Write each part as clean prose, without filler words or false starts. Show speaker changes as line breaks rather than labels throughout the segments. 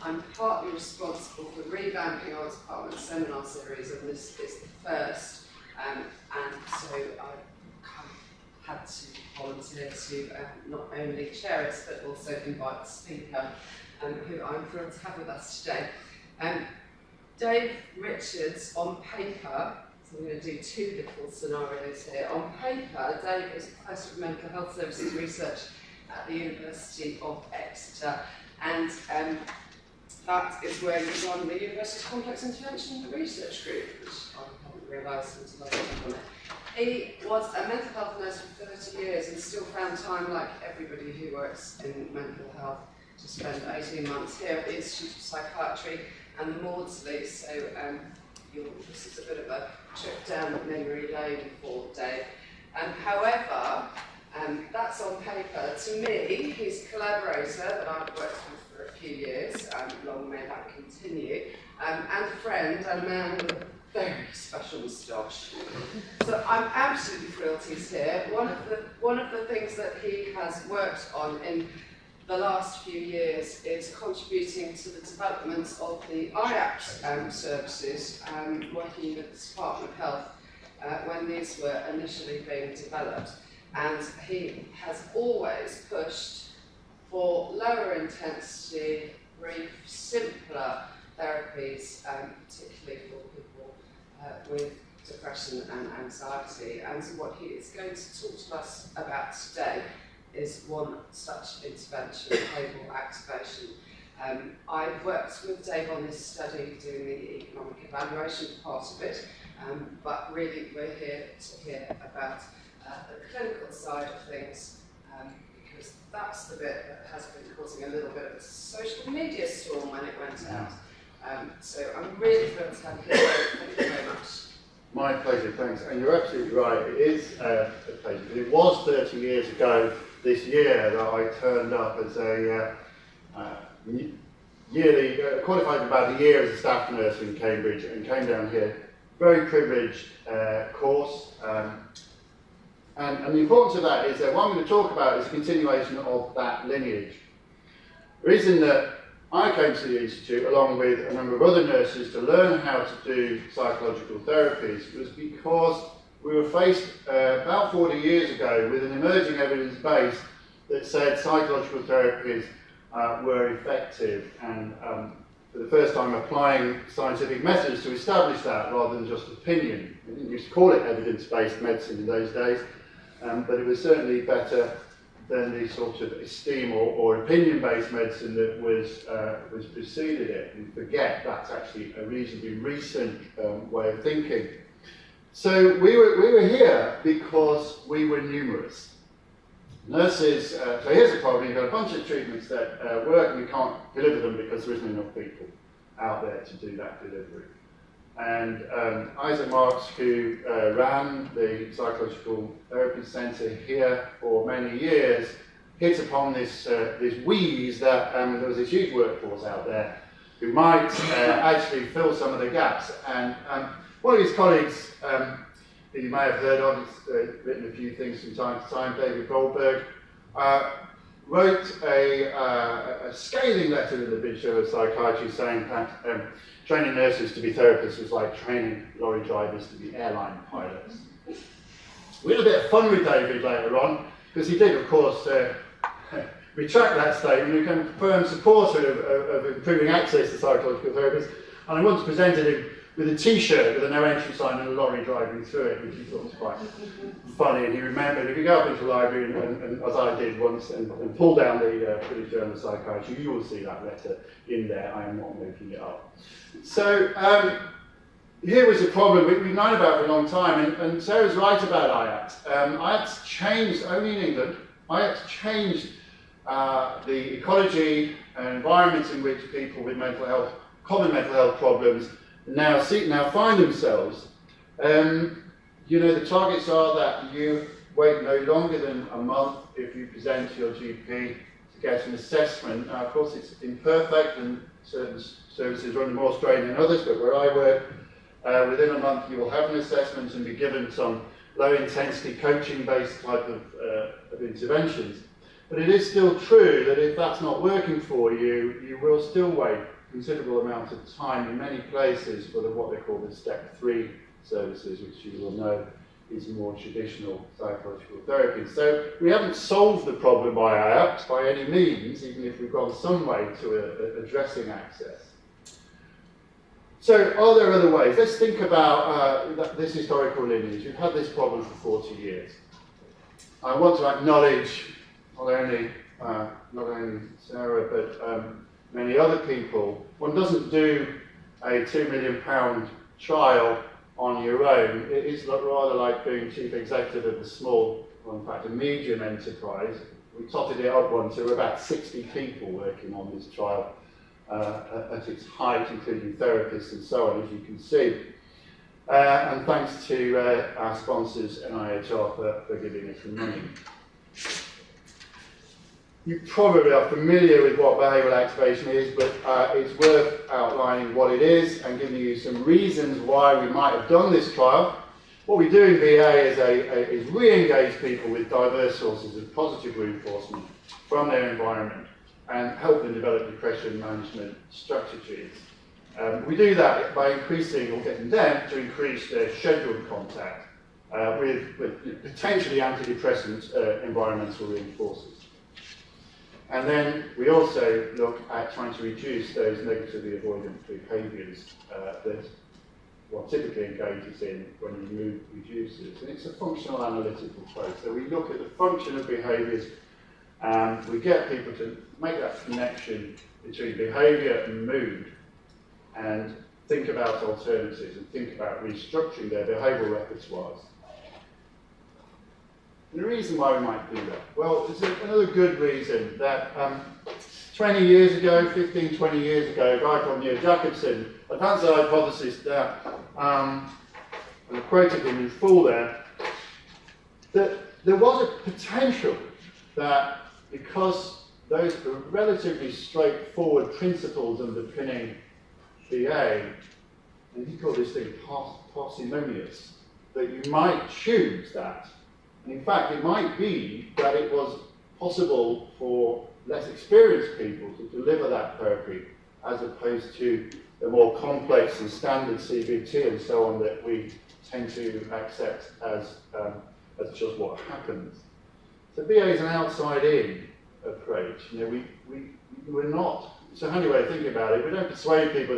I'm partly responsible for revamping our department seminar series, and this is the first. And so I had to volunteer to not only chair it, but also invite the speaker, who I'm thrilled to have with us today. Dave Richards, on paper, so I'm going to do two little scenarios here. On paper, Dave is Professor of Mental Health Services Research at the University of Exeter, and that is where you run the University's Complex Intervention Research Group, which I hadn't realised until I looked on it. He was a mental health nurse for 30 years and still found time, like everybody who works in mental health, to spend 18 months here at the Institute of Psychiatry and the Maudsley. So this is a bit of a trip down memory lane for Dave. However, that's on paper. To me, he's a collaborator that I've worked with for a few years, long may that continue, and a friend, and a man with a very special moustache. So I'm absolutely thrilled he's here. One of the things that he has worked on in the last few years is contributing to the development of the IAPT services, working with the Department of Health when these were initially being developed. And he has always pushed for lower intensity, brief, simpler therapies, particularly for people with depression and anxiety. And what he is going to talk to us about today is one such intervention, behavioural activation. I've worked with Dave on this study, doing the economic evaluation part of it, but really we're here to hear about the clinical side of things, because that's the bit that has been causing a little bit of a social media storm when it went out. So I'm really thrilled to have you here. Thank you very much.
My pleasure, thanks. And you're absolutely right, it is a pleasure. It was 30 years ago this year that I turned up as a yearly, qualified about a year as a staff nurse in Cambridge, and came down here. Very privileged course. And the importance of that is that what I'm going to talk about is a continuation of that lineage. The reason that I came to the Institute, along with a number of other nurses, to learn how to do psychological therapies was because we were faced about 40 years ago with an emerging evidence base that said psychological therapies were effective, and for the first time applying scientific methods to establish that rather than just opinion. We didn't used to call it evidence-based medicine in those days, but it was certainly better than the sort of esteem or opinion-based medicine that was preceded it. And forget that's actually a reasonably recent way of thinking. So we were here because we were numerous. Nurses, so here's the problem: you've got a bunch of treatments that work and you can't deliver them because there isn't enough people out there to do that delivery. And Isaac Marks, who ran the Psychological Therapy Centre here for many years, hit upon this wheeze that there was this huge workforce out there who might actually fill some of the gaps. And one of his colleagues, who you may have heard of, he's written a few things from time to time, David Goldberg, wrote a scathing letter to the British Journal of Psychiatry saying that training nurses to be therapists was like training lorry drivers to be airline pilots. We had a bit of fun with David later on, because he did, of course, retract that statement and became a firm supporter of improving access to psychological therapists. And I once presented him with a T-shirt with a no entry sign and a lorry driving through it, which he thought was quite funny. And he remembered, if you go up into the library, and as I did once, and pull down the British Journal of Psychiatry, you will see that letter in there. I am not making it up. So here was a problem we've known about for a long time, and Sarah's right about IAPT. IAPT's changed, only in England, IAPT's changed the ecology and environments in which people with mental health, common mental health problems, now find themselves. You know, the targets are that you wait no longer than a month if you present to your GP to get an assessment. Now, of course, it's imperfect, and certain services are under more strain than others, but where I work, within a month you will have an assessment and be given some low-intensity coaching-based type of interventions. But it is still true that if that's not working for you, you will still wait considerable amount of time in many places for what they call the step 3 services, which you will know is more traditional psychological therapy. So we haven't solved the problem by any means, even if we've gone some way to addressing access. So are there other ways? Let's think about this historical lineage. We've had this problem for 40 years. I want to acknowledge not only Sarah, but many other people. One doesn't do a £2 million trial on your own. It is rather like being chief executive of a small, or in fact a medium enterprise. We totted it up once, there were about 60 people working on this trial at its height, including therapists and so on, as you can see. And thanks to our sponsors, NIHR, for giving us the money. You probably are familiar with what behavioural activation is, but it's worth outlining what it is and giving you some reasons why we might have done this trial. What we do in BA is re-engage people with diverse sources of positive reinforcement from their environment and help them develop depression management strategies. We do that by increasing or getting them to increase their scheduled contact with potentially antidepressant environmental reinforcers. And then we also look at trying to reduce those negatively avoidant behaviours that one typically engages in when the mood reduces. And it's a functional analytical approach. So we look at the function of behaviours and we get people to make that connection between behaviour and mood and think about alternatives and think about restructuring their behavioural repertoires. And the reason why we might do that, well, there's another good reason that 20 years ago, 15, 20 years ago, a guy called Neil Jacobson advanced the hypothesis that, and I quoted him in full there, that there was a potential that because those are relatively straightforward principles underpinning BA, and he called this thing parsimonious, that you might choose that. And in fact, it might be that it was possible for less experienced people to deliver that therapy as opposed to the more complex and standard CBT and so on that we tend to accept as just what happens. So BA is an outside-in approach. You know, we're not, it's a handy way of thinking about it. We don't persuade people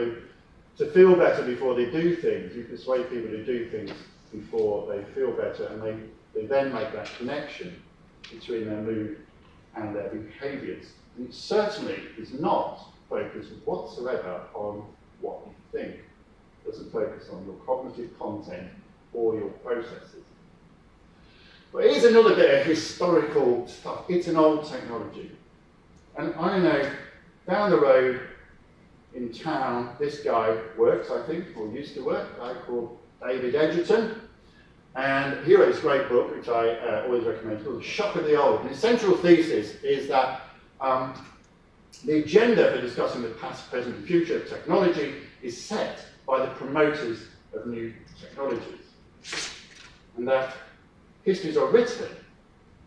to feel better before they do things. We persuade people to do things before they feel better, and they then make that connection between their mood and their behaviours. And it certainly is not focused whatsoever on what you think. It doesn't focus on your cognitive content or your processes. But here's another bit of historical stuff. It's an old technology. And I know down the road in town, this guy works, I think, or used to work, a guy called David Exeter. And he wrote this great book, which I always recommend, called The Shock of the Old. And his central thesis is that the agenda for discussing the past, present, and future of technology is set by the promoters of new technologies. And that histories are written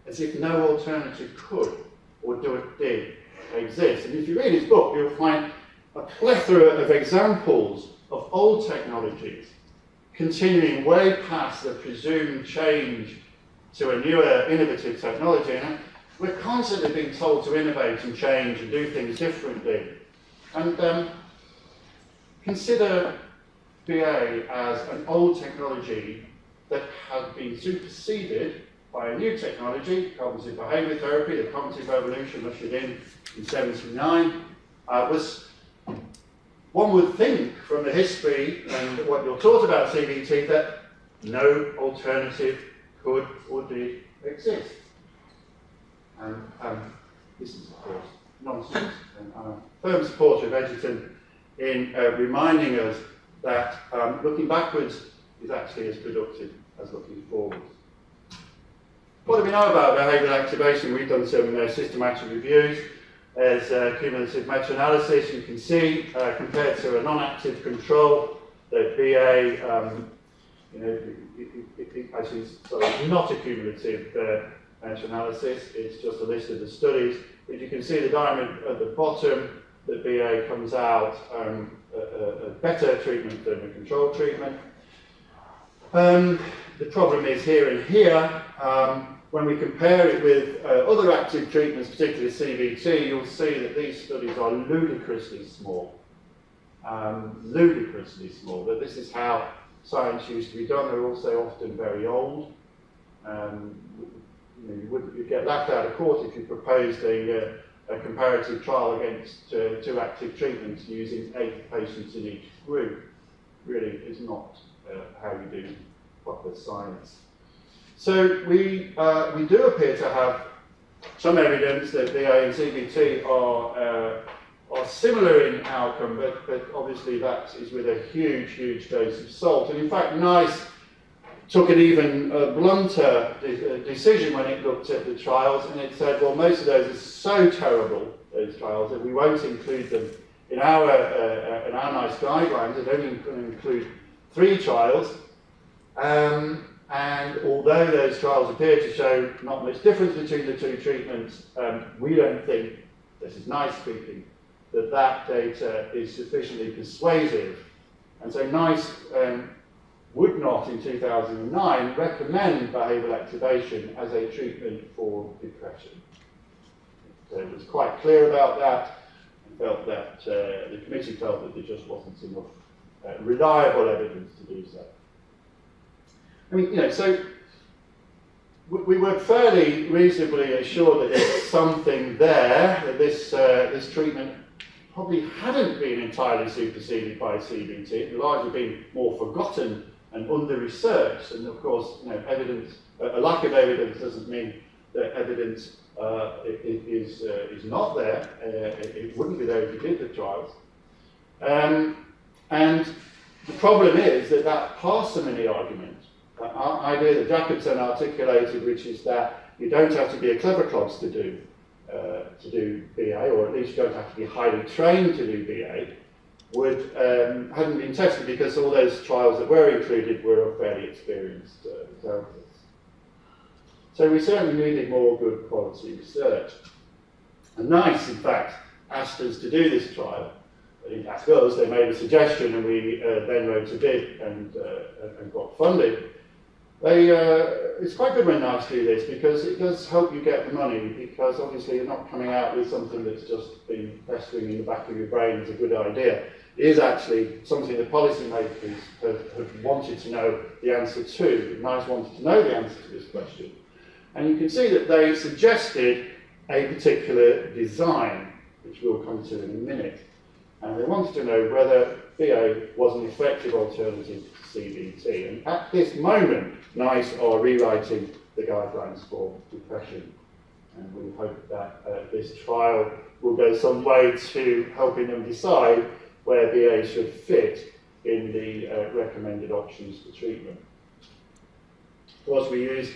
as if no alternative could or did exist. And if you read his book, you'll find a plethora of examples of old technologies continuing way past the presumed change to a newer, innovative technology. And we're constantly being told to innovate and change and do things differently. And consider BA as an old technology that has been superseded by a new technology, cognitive behaviour therapy. The cognitive revolution ushered in 79, was, one would think from the history and what you're taught about CBT, that no alternative could or did exist. And this is, of course, nonsense. And I'm a firm supporter of Egerton in reminding us that looking backwards is actually as productive as looking forwards. What do we know about behavioural activation? We've done some systematic reviews. There's cumulative meta-analysis. You can see, compared to a non-active control, that BA, it actually is sort of not a cumulative meta-analysis. It's just a list of the studies. But you can see the diamond at the bottom, that BA comes out a better treatment than the control treatment. The problem is here and here, when we compare it with other active treatments, particularly CBT, you'll see that these studies are ludicrously small. Ludicrously small, but this is how science used to be done. They're also often very old. You'd get laughed out of court if you proposed a comparative trial against two active treatments using 8 patients in each group. Really is not how you do proper science. So we do appear to have some evidence that BA and CBT are similar in outcome, but obviously that is with a huge dose of salt. And in fact, NICE took an even blunter decision when it looked at the trials, and it said, well, most of those are so terrible, those trials, that we won't include them in our NICE guidelines. It only going to include 3 trials. And although those trials appear to show not much difference between the 2 treatments, we don't think, this is NICE speaking, that data is sufficiently persuasive. And so NICE would not, in 2009, recommend behavioural activation as a treatment for depression. So it was quite clear about that, and felt that the committee felt that there just wasn't enough reliable evidence to do so. I mean, so we were fairly reasonably assured that there's something there, that this treatment probably hadn't been entirely superseded by CBT. It had largely been more forgotten and under-researched, and of course, evidence, a lack of evidence doesn't mean that evidence is not there. It wouldn't be there if you did the trials. And the problem is that parsimony argument, that idea that Jacobson articulated, which is that you don't have to be a clever clogs to do BA, or at least you don't have to be highly trained to do BA, hadn't been tested because all those trials that were included were of fairly experienced therapists. So we certainly needed more good quality research. And NICE, in fact, asked us to do this trial. They didn't ask us, they made a suggestion, and we then wrote a bid and got funded. It's quite good when NICE do this because it does help you get the money, because obviously you're not coming out with something that's just been festering in the back of your brain as a good idea. It is actually something the policymakers have wanted to know the answer to. NICE wanted to know the answer to this question. And you can see that they suggested a particular design, which we'll come to in a minute. And they wanted to know whether BA was an effective alternative to CBT. And at this moment, NICE are rewriting the guidelines for depression. And we hope that this trial will go some way to helping them decide where BA should fit in the recommended options for treatment. Of course, we used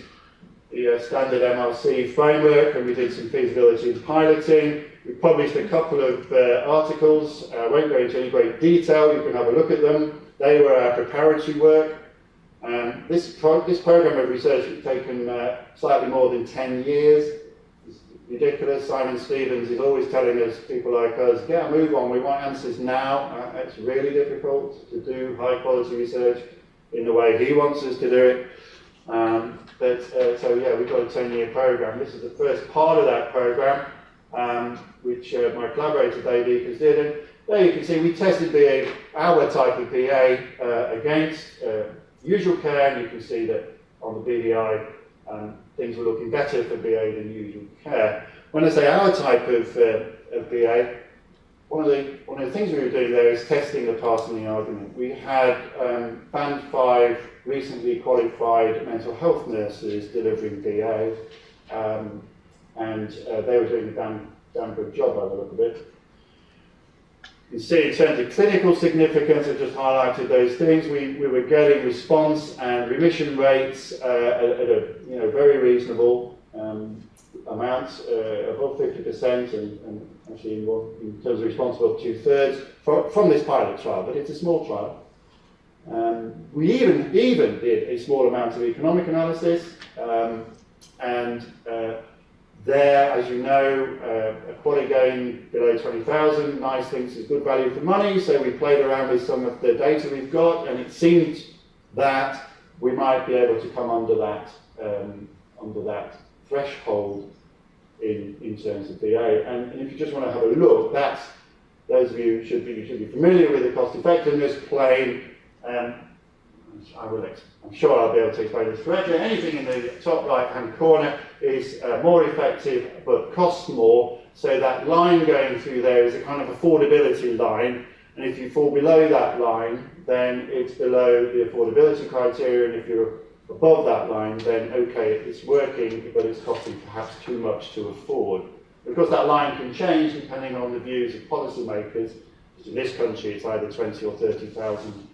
the standard MRC framework, and we did some feasibility and piloting. We published a couple of articles. I won't go into any great detail. You can have a look at them. They were our preparatory work. This program of research has taken slightly more than 10 years. It's ridiculous. Simon Stevens is always telling us, people like us, get a move on, we want answers now. It's really difficult to do high quality research in the way he wants us to do it. So yeah, we've got a 10-year program. This is the first part of that program, which my collaborator Dave Eakers did. And there you can see we tested our type of BA against usual care, and you can see that on the BDI things were looking better for BA than usual care. When I say our type of BA, one of the things we were doing there is testing the parsimony argument. We had Band 5 recently qualified mental health nurses delivering BA, and they were doing a damn good job by the look of it. You can see in terms of clinical significance, I just highlighted those things. We were getting response and remission rates at a very reasonable amounts, above 50%, and actually in terms of response above 2/3 from this pilot trial, but it's a small trial. We even did a small amount of economic analysis. And there, as you know, a quality gain below 20,000, NICE thinks is good value for money, so we played around with some of the data we've got, and it seemed that we might be able to come under that threshold in terms of BA. And if you just want to have a look, those of you should be familiar with the cost effectiveness plane. I'm sure I'll be able to explain this correctly. Anything in the top right-hand corner is more effective but costs more. So that line going through there is a kind of affordability line. And if you fall below that line, then it's below the affordability criteria. And if you're above that line, then okay, it's working, but it's costing perhaps too much to afford. Because that line can change depending on the views of policymakers. In this country, it's either 20 or 30,000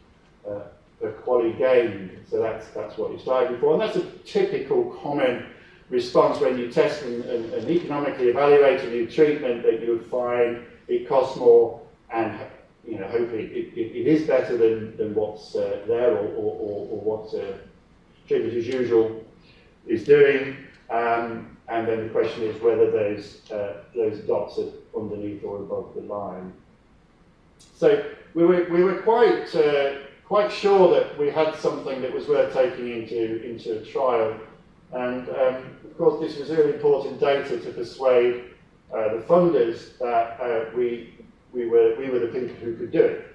per quality gained. So that's what you're striving for. And that's a typical common response when you test and economically evaluate a new treatment, that you would find it costs more, and hopefully it is better than what's there or what treatment as usual is doing. And then the question is whether those dots are underneath or above the line. So we were quite sure that we had something that was worth taking into a trial. And of course, this was really important data to persuade the funders that we were the people who could do it.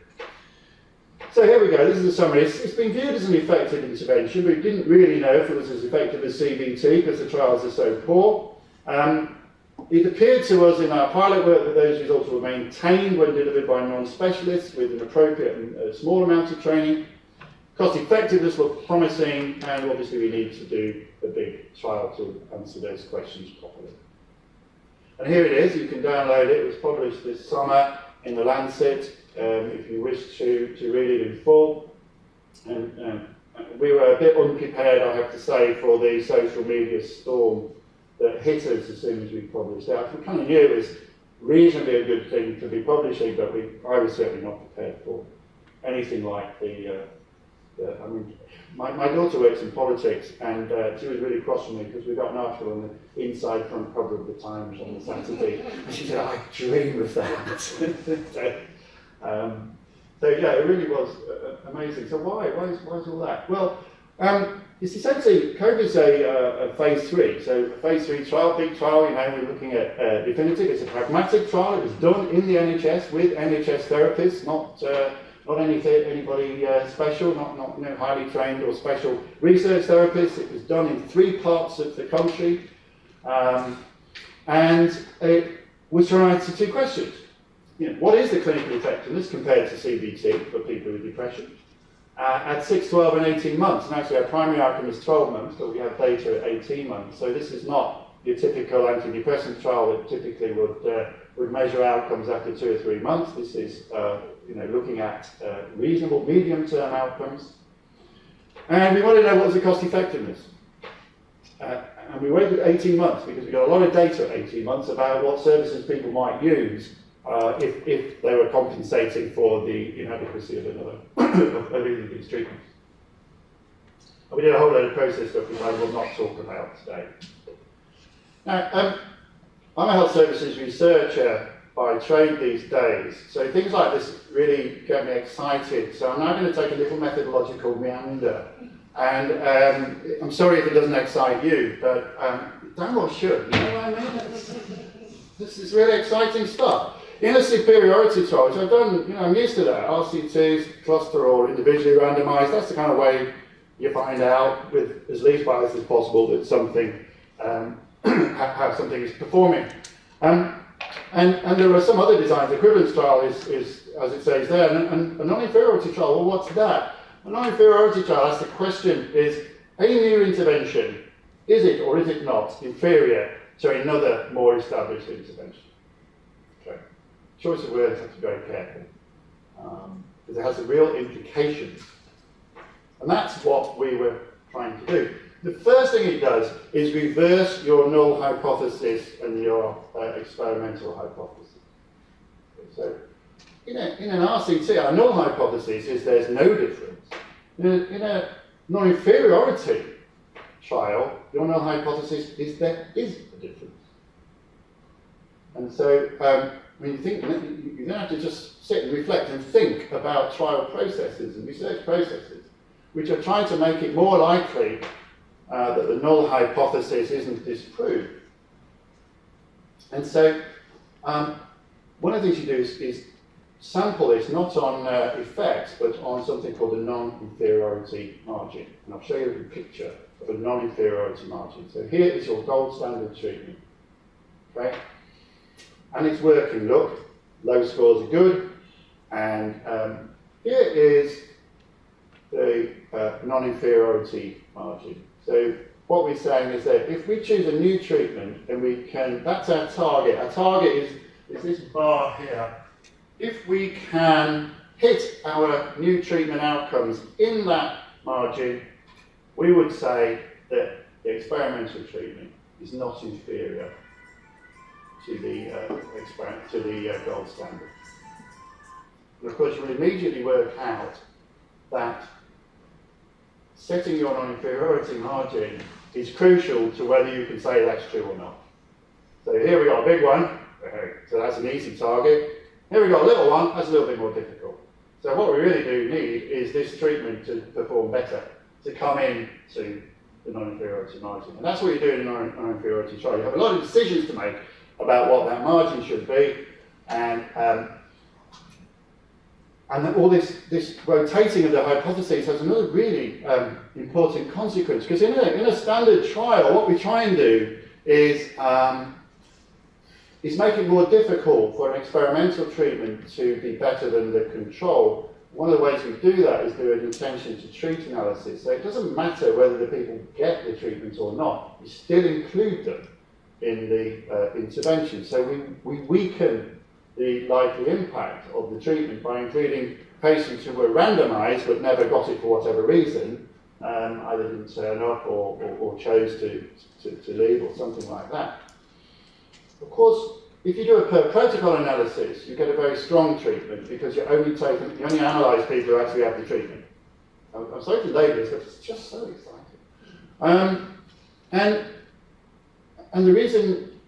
So here we go, this is a summary. It's been viewed as an effective intervention. We didn't really know if it was as effective as CBT because the trials are so poor. It appeared to us in our pilot work that those results were maintained when delivered by non-specialists with an appropriate and small amount of training. Cost effectiveness looked promising, and obviously we need to do a big trial to answer those questions properly. And here it is, you can download it. It was published this summer in the Lancet. If you wish to read it in full. And we were a bit unprepared, I have to say, for the social media storm that hit us as soon as we published it. We kind of knew it was reasonably a good thing to be publishing, but I was certainly not prepared for anything like my daughter works in politics, and she was really cross with me because we got an article on the inside front cover of the Times on the Saturday, and she said, I dream of that. So yeah, it really was amazing. So why is all that? Well, it's essentially, COBRA is a phase 3. So a phase 3 trial, big trial, we're looking at definitive. It's a pragmatic trial. It was done in the NHS with NHS therapists, not anybody special, not highly trained or special research therapists. It was done in 3 parts of the country. And it was trying to answer 2 questions. What is the clinical effectiveness compared to CBT for people with depression at 6, 12 and 18 months? And actually our primary outcome is 12 months, but we have data at 18 months. So this is not your typical antidepressant trial that typically would measure outcomes after 2 or 3 months. This is looking at reasonable medium-term outcomes. And we want to know what was the cost effectiveness. And we waited 18 months because we got a lot of data at 18 months about what services people might use if they were compensating for the inadequacy of either of these treatments. And we did a whole load of process stuff which I will not talk about today. Now, I'm a health services researcher by trade these days, so things like this really get me excited. So I'm now going to take a little methodological meander. And I'm sorry if it doesn't excite you, but damn well should. You know what I mean? This is really exciting stuff. In a superiority trial, which I've done, I'm used to that. RC2s, cluster or individually randomised. That's the kind of way you find out with as least bias as possible that something, how something is performing. And there are some other designs. Equivalence trial is as it says there, and a non-inferiority trial. Well, what's that? A non-inferiority trial asks the question: is a new intervention, is it or is it not inferior to another more established intervention? Okay. Choice of words, have to be very careful because it has some real implications, and that's what we were trying to do. The first thing it does is reverse your null hypothesis and your experimental hypothesis. So, in an RCT, our null hypothesis is there's no difference. In a non-inferiority, trial, your null hypothesis is there is a difference. And so when you think, you then have to just sit and reflect and think about trial processes and research processes, which are trying to make it more likely that the null hypothesis isn't disproved. And so one of the things you do is sample this not on effects, but on something called a non-inferiority margin. And I'll show you a picture of a non-inferiority margin. So here is your gold standard treatment. Okay? And it's working. Look, low scores are good. And here is the non-inferiority margin. So what we're saying is that if we choose a new treatment, and we can, that's our target. Our target is this bar here. If we can hit our new treatment outcomes in that margin, we would say that the experimental treatment is not inferior to the gold standard. And of course, you will immediately work out that setting your non-inferiority margin is crucial to whether you can say that's true or not. So here we got a big one, so that's an easy target. Here we got a little one, that's a little bit more difficult. So what we really do need is this treatment to perform better, to come in to the non-inferiority margin. And that's what you do in a non-inferiority trial. You have a lot of decisions to make about what that margin should be, and all this rotating of the hypotheses has another really important consequence, because in a standard trial, what we try and do is make it more difficult for an experimental treatment to be better than the control. One of the ways we do that is do an intention to treat analysis. So it doesn't matter whether the people get the treatment or not, we still include them in the intervention. So we weaken the likely impact of the treatment by including patients who were randomised but never got it for whatever reason, either didn't turn up or chose to leave or something like that. Of course, if you do a per protocol analysis, you get a very strong treatment because you only analyse people who actually have the treatment. I'm sorry to labour this, but it's just so exciting. And the reason,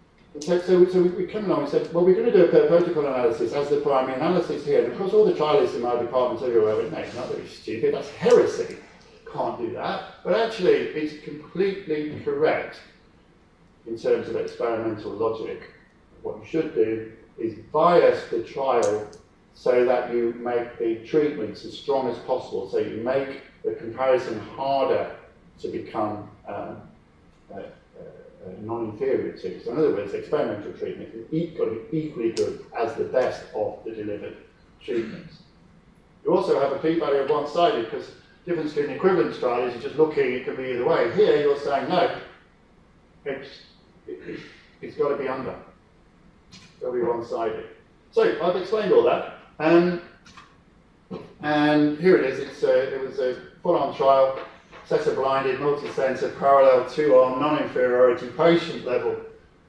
so we came along and said, well, we're going to do a per protocol analysis as the primary analysis here. And of course, all the trialists in my department said, well, no, it's not very stupid, that's heresy. Can't do that. But actually, it's completely correct in terms of experimental logic. What you should do is bias the trial so that you make the treatments as strong as possible, so you make the comparison harder to become non-inferior to. So in other words, experimental treatment is got to be equally good as the best of the delivered treatments. You also have a p-value of one-sided, because the difference between an equivalence trial is you're just looking, it could be either way. Here you're saying, no, it's got to be under. It's got to be one-sided. So I've explained all that. And here it is. It was a full-on trial, Exeter-blinded, multi-centre, parallel, two-arm, non-inferiority, patient-level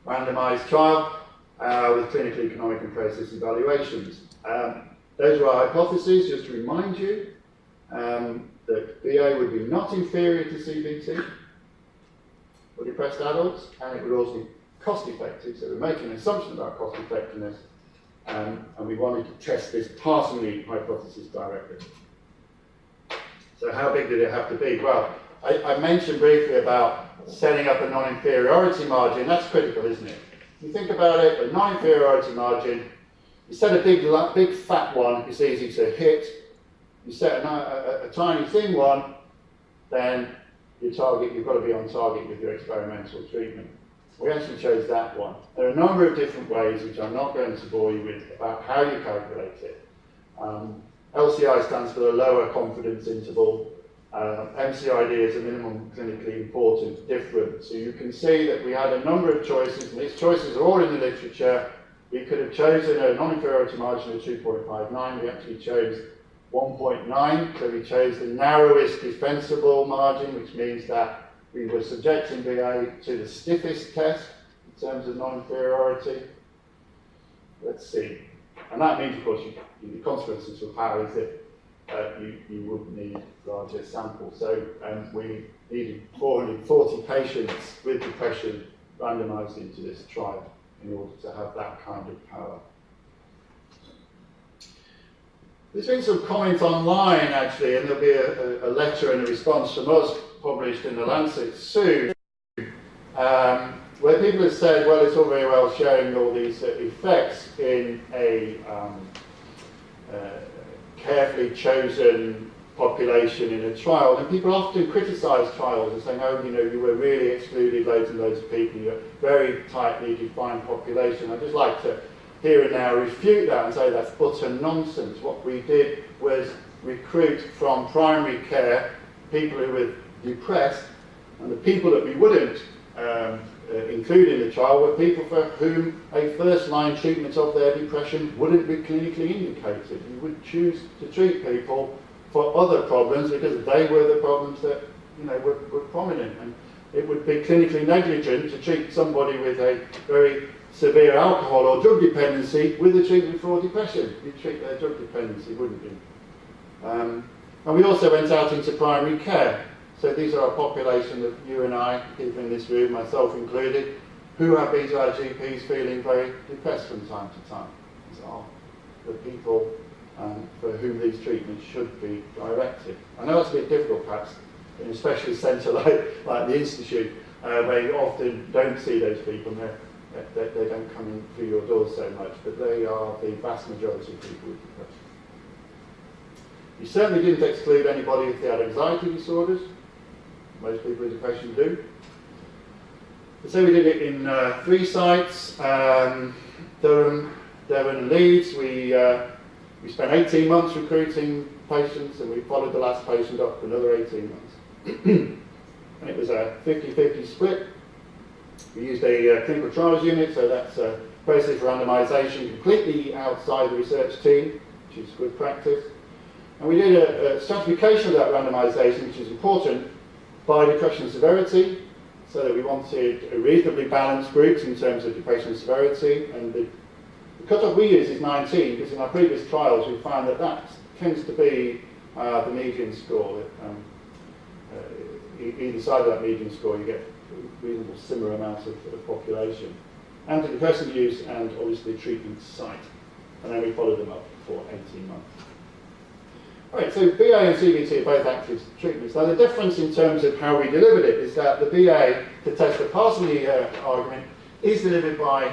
randomised trial with clinical, economic and process evaluations. Those were our hypotheses, just to remind you, that BA would be not inferior to CBT for depressed adults, and it would also be cost-effective. So we're making an assumption about cost-effectiveness, and we wanted to test this parsimony hypothesis directly. So how big did it have to be? Well, I mentioned briefly about setting up a non-inferiority margin. That's critical, isn't it? If you think about it, a non-inferiority margin, you set a big fat one, it's easy to hit. You set a tiny thin one, then you've got to be on target with your experimental treatment. We actually chose that one. There are a number of different ways, which I'm not going to bore you with, about how you calculate it. LCI stands for the lower confidence interval. MCID is a minimum clinically important difference. So you can see that we had a number of choices, and these choices are all in the literature. We could have chosen a non-inferiority margin of 2.59. We actually chose 1.9, so we chose the narrowest defensible margin, which means that we were subjecting BA to the stiffest test in terms of non-inferiority. Let's see. And that means, of course, the consequences for power is that you would need larger samples. So we needed 440 patients with depression randomised into this trial in order to have that kind of power. There's been some comments online actually, and there'll be a letter and a response from us published in the Lancet soon, where people have said, well, it's all very well showing all these effects in a carefully chosen population in a trial, and people often criticise trials and saying, oh, you know, you were really excluded loads and loads of people, you're a very tightly defined population. I'd just like to here and now refute that and say that's utter nonsense. What we did was recruit from primary care people who were depressed, and the people that we wouldn't include in the trial were people for whom a first-line treatment of their depression wouldn't be clinically indicated. You would choose to treat people for other problems because they were the problems that, you know, were prominent, and it would be clinically negligent to treat somebody with a very severe alcohol or drug dependency with a treatment for depression. You'd treat their drug dependency, wouldn't you? And we also went out into primary care. So these are a population of you and I, people in this room, myself included, who have been to our GPs feeling very depressed from time to time. These are the people for whom these treatments should be directed. I know that's a bit difficult perhaps in a specialist centre like the Institute, where you often don't see those people, and they don't come in through your doors so much, but they are the vast majority of people with depression. You certainly didn't exclude anybody if they had anxiety disorders. Most people with depression do. So we did it in 3 sites, Durham and Leeds. We spent 18 months recruiting patients, and we followed the last patient up for another 18 months. And it was a 50-50 split. We used a clinical trials unit, so that's a process for randomisation completely outside the research team, which is good practice. And we did a stratification of that randomisation, which is important, by depression severity, so that we wanted a reasonably balanced groups in terms of depression severity. And the cut-off we use is 19, because in our previous trials we found that that tends to be the median score. Either side of that median score you get a reasonable similar amount of population. Antidepressant use and obviously treatment site. And then we followed them up for 18 months. Right, so BA and CBT are both active treatments. Now the difference in terms of how we delivered it is that the BA, to test the parsimony argument, was delivered by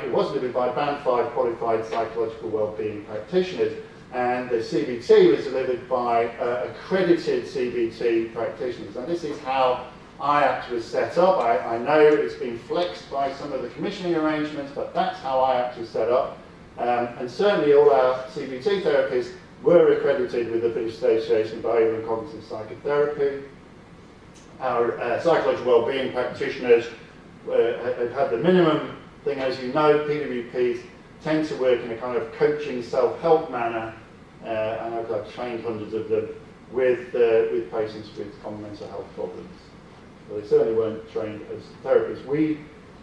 Band 5 qualified psychological wellbeing practitioners, and the CBT was delivered by accredited CBT practitioners. And this is how IAPT was set up. I know it's been flexed by some of the commissioning arrangements, but that's how IAPT was set up. And certainly all our CBT therapists were accredited with the British Association of Behavioural and Cognitive Psychotherapy. Our psychological wellbeing practitioners had the minimum thing. As you know, PWPs tend to work in a kind of coaching, self-help manner, and I've trained hundreds of them with patients with common mental health problems. So they certainly weren't trained as therapists.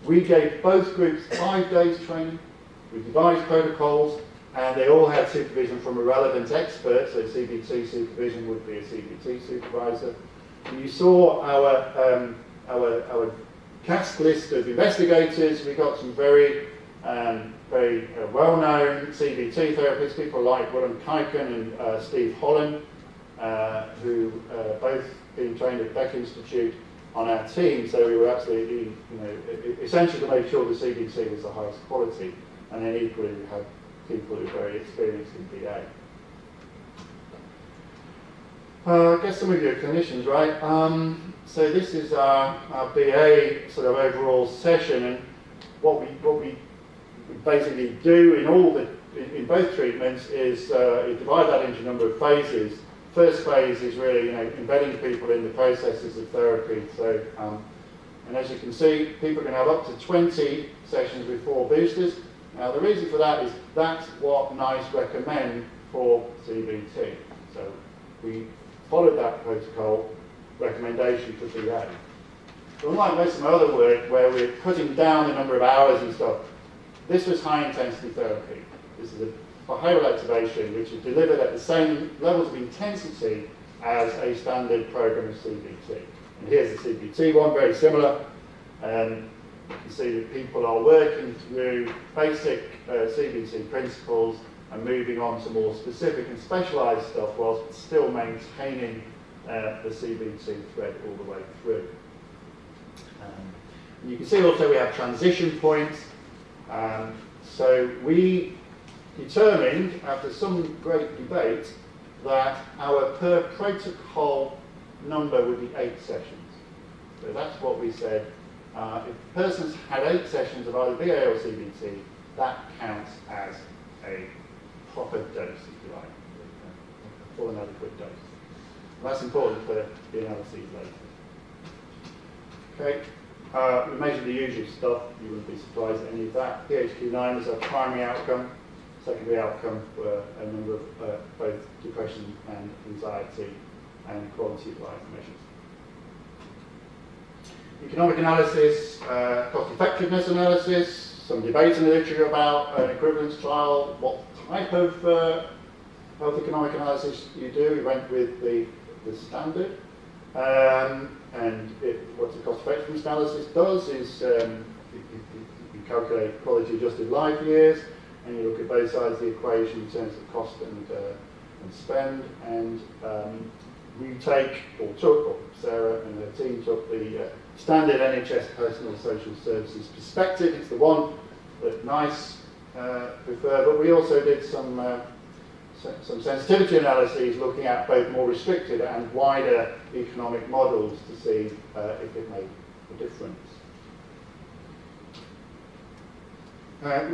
We gave both groups 5 days training. We devised protocols, and they all had supervision from a relevant expert, so CBT supervision would be a CBT supervisor. And you saw our cast list of investigators. We got some very well-known CBT therapists, people like Willem Kijken and Steve Holland, who both been trained at Beck Institute on our team, so we were absolutely, essential to make sure the CBT was the highest quality. And then equally we had people who are very experienced in BA. I guess some of you are clinicians, right? So this is our BA sort of overall session, and what we basically do in both treatments is divide that into a number of phases. First phase is really embedding people in the processes of therapy. So, and as you can see, people can have up to 20 sessions with 4 boosters. Now the reason for that is that's what NICE recommend for CBT. So we followed that protocol recommendation for BA. So unlike most of my other work where we're cutting down the number of hours and stuff, this was high intensity therapy. This is a behavioural activation which is delivered at the same levels of intensity as a standard program of CBT. And here's the CBT one, very similar. You can see that people are working through basic CBT principles and moving on to more specific and specialised stuff whilst still maintaining the CBT thread all the way through. And you can see also we have transition points. So we determined, after some great debate, that our per protocol number would be 8 sessions. So that's what we said. If the person's had 8 sessions of either VA or CBT, that counts as a proper dose, if you like, a full and adequate dose. And that's important for the analyses later. Okay, we measured the usual stuff. You wouldn't be surprised at any of that. PHQ-9 is our primary outcome. Secondary outcome were a number of both depression and anxiety and quality of life measures. Economic analysis, cost effectiveness analysis, some debate in the literature about an equivalence trial, what type of health economic analysis you do. We went with the standard. And what the cost effectiveness analysis does is you calculate quality adjusted life years, and you look at both sides of the equation in terms of cost and spend, and we take, or Sarah and her team took the standard NHS personal social services perspective. It's the one that NICE prefer, but we also did some sensitivity analyses looking at both more restricted and wider economic models to see if it made a difference.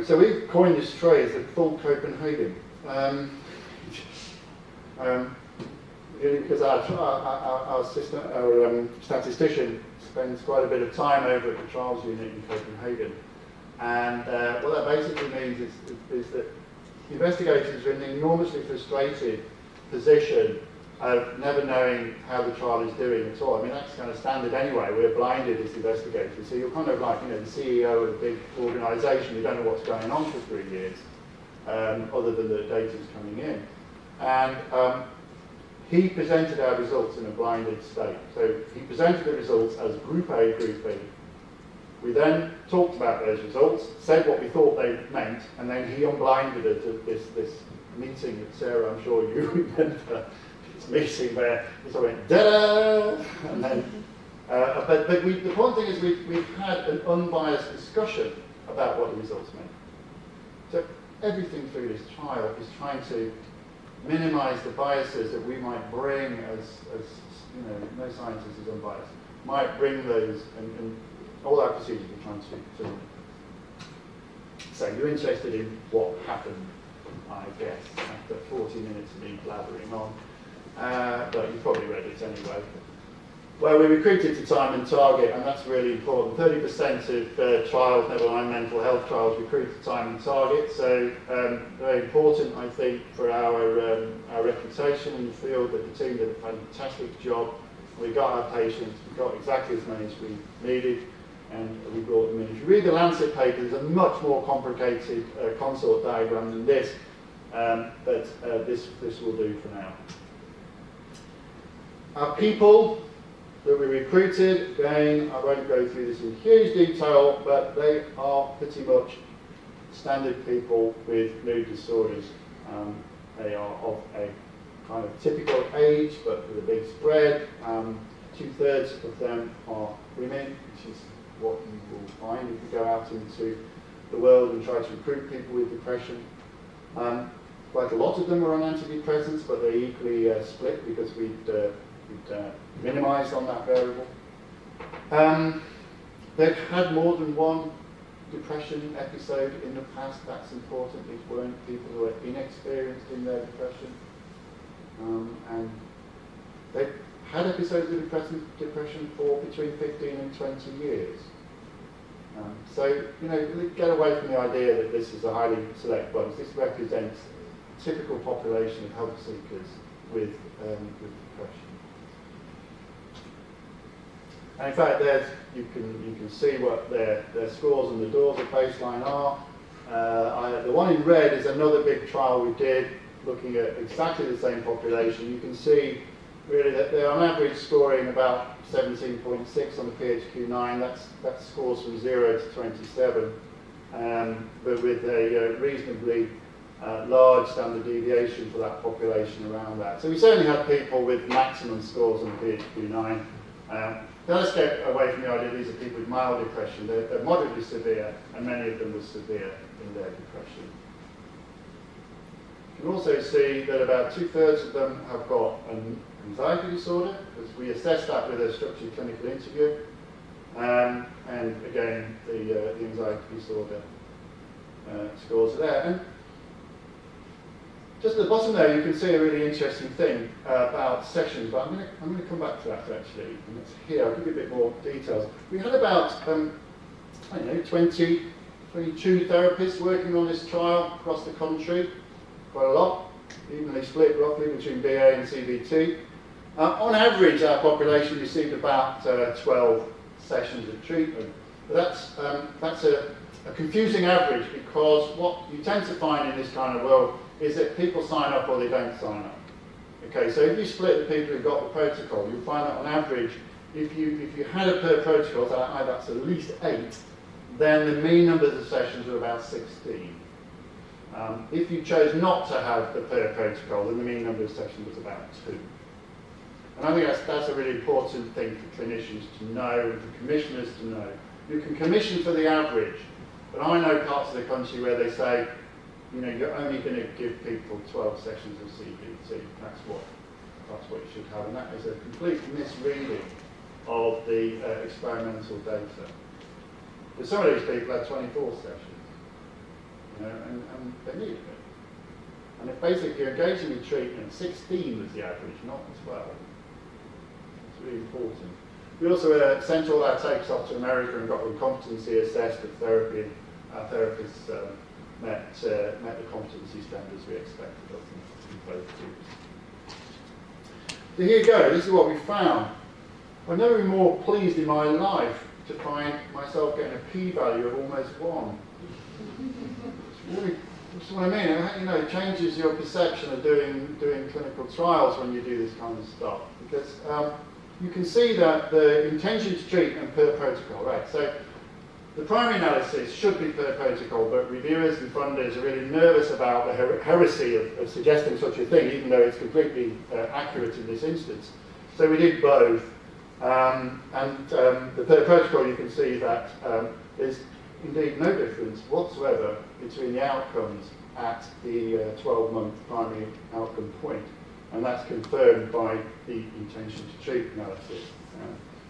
So we've coined this phrase, the full Copenhagen, because our statistician spends quite a bit of time over at the trials unit in Copenhagen, and what that basically means is that investigators are in an enormously frustrated position of never knowing how the trial is doing at all. I mean, that's kind of standard anyway. We're blinded as investigators. So you're kind of like, the CEO of a big organisation. You don't know what's going on for 3 years, other than the data's coming in. And he presented our results in a blinded state. So he presented the results as Group A, Group B. We then talked about those results, said what we thought they meant, and then he unblinded us at this meeting that Sarah, I'm sure you remember, this meeting where it sort of went, da-da! And then, but the important thing is we've had an unbiased discussion about what the results meant. So everything through this trial is trying to minimise the biases that we might bring as no scientist is unbiased, might bring those and all our procedures are trying to say, you're interested in what happened, I guess, after 40 minutes of me blabbering on. But you've probably read it anyway. Well, we recruited to time and target, and that's really important. 30% of trials, never mind mental health trials, recruit to time and target. So very important, I think, for our reputation in the field, that the team did a fantastic job. We got our patients, we got exactly as many as we needed, and we brought them in. If you read the Lancet paper, there's a much more complicated consort diagram than this, but this will do for now. Our people that we recruited, again, I won't go through this in huge detail, but they are pretty much standard people with mood disorders. They are of a kind of typical age, but with a big spread. 2/3 of them are women, which is what you will find if you go out into the world and try to recruit people with depression. Quite a lot of them were on antidepressants, but they equally split because we'd minimised on that variable. They've had more than one depression episode in the past. That's important. These weren't people who were inexperienced in their depression. And they've had episodes of depression for between 15 and 20 years. So, get away from the idea that this is a highly select bunch. This represents a typical population of help seekers with depression. And in fact, you can see what their scores on the doors at baseline are. The one in red is another big trial we did, looking at exactly the same population. You can see really that they're on average scoring about 17.6 on the PHQ-9. That scores from 0 to 27, but with a reasonably large standard deviation for that population around that. So we certainly had people with maximum scores on the PHQ-9. Now let's get away from the idea these are people with mild depression. They're moderately severe, and many of them were severe in their depression. You can also see that about 2/3 of them have got an anxiety disorder, because we assessed that with a structured clinical interview. And again, the anxiety disorder scores are there. And just at the bottom there, you can see a really interesting thing about sessions, but I'm going to come back to that actually. And it's here, I'll give you a bit more details. We had about, I don't know, 22 therapists working on this trial across the country, quite a lot, evenly split roughly between BA and CBT. On average, our population received about 12 sessions of treatment. But that's a confusing average, because what you tend to find in this kind of world is that people sign up or they don't sign up. Okay, so if you split the people who got the protocol, you'll find that on average, if you had a per protocol, so that's at least 8, then the mean numbers of sessions were about 16. If you chose not to have the per protocol, then the mean number of sessions was about 2. And I think that's a really important thing for clinicians to know, and for commissioners to know. You can commission for the average, but I know parts of the country where they say, you know, you're only going to give people 12 sessions of CBT. That's what you should have, and that is a complete misreading of the experimental data. But some of these people had 24 sessions, you know, and they needed it. And if basically you're engaging in treatment, 16 was the average, not 12. It's really important. We also sent all our tapes off to America and got them competency assessed with therapy, and our therapists met the competency standards we expected of them in both groups. So here you go, this is what we found. I've never been more pleased in my life to find myself getting a p-value of almost 1. It's really, that's what I mean. You know, it changes your perception of doing clinical trials when you do this kind of stuff, because you can see that the intention to treat and per protocol, right? So the primary analysis should be per protocol, but reviewers and funders are really nervous about the heresy of suggesting such a thing, even though it's completely accurate in this instance. So we did both. The per protocol, you can see that there's indeed no difference whatsoever between the outcomes at the 12-month primary outcome point. And that's confirmed by the intention to treat analysis.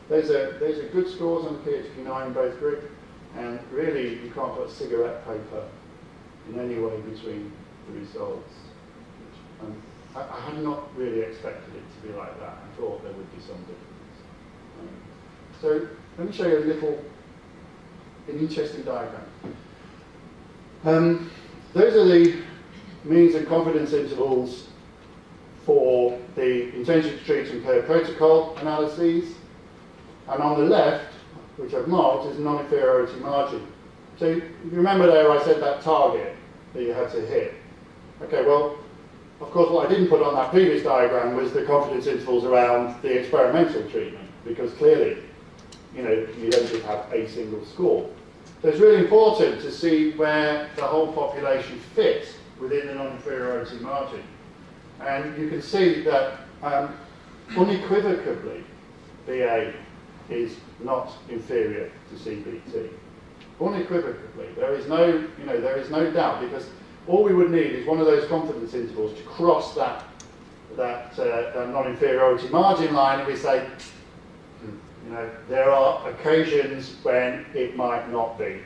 Those are good scores on the PHQ-9 in both groups. And really, you can't put cigarette paper in any way between the results. I had not really expected it to be like that. I thought there would be some difference. So let me show you an interesting diagram. Those are the means and confidence intervals for the intention to treat and per protocol analyses. And on the left, which I've marked, is non-inferiority margin. So you remember there I said that target that you had to hit. Okay, well, of course what I didn't put on that previous diagram was the confidence intervals around the experimental treatment, because clearly, you know, you don't just have a single score. So it's really important to see where the whole population fits within the non-inferiority margin. And you can see that unequivocally, BA is not inferior to CBT. Unequivocally, there is no doubt, because all we would need is one of those confidence intervals to cross that non-inferiority margin line, and we say, you know, there are occasions when it might not be